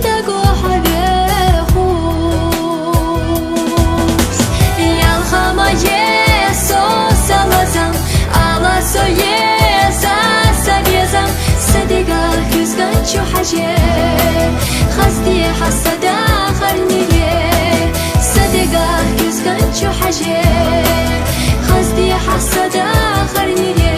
دقو حبيخوس يالخما يسو سالازam Alaso yesa sabiyazam Sadiga yüzgan çuhaje Khazdi hasada kharniye Sadiga yüzgan çuhaje Khazdi hasada kharniye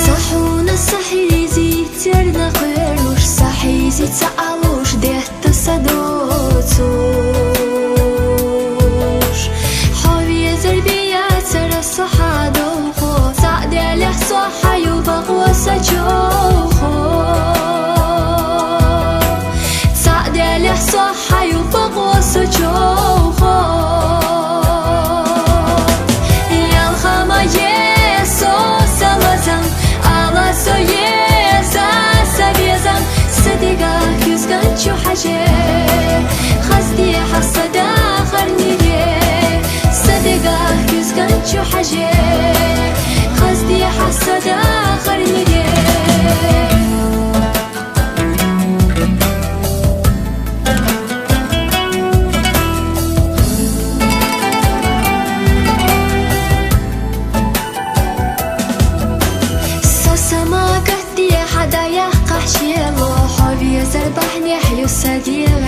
Sahuna sahizi terna qerush Sahizi ta'alush dehta sadotush Hawi zerbiya tara sahado kho Sa'de leh saha yubaq wasajokho Sa'de leh saha yubaq wasajokho Yalkhama yeso salazam Alaso yesa sabiyazam Sadiga yüzgan çuhaje Khazdi hasada kharniye Sadiga yüzgan çuhaje Khazdi hasada kharniye Sasama qahdi hadaya qahshiyalo Hawi zarbahni hayu sadiya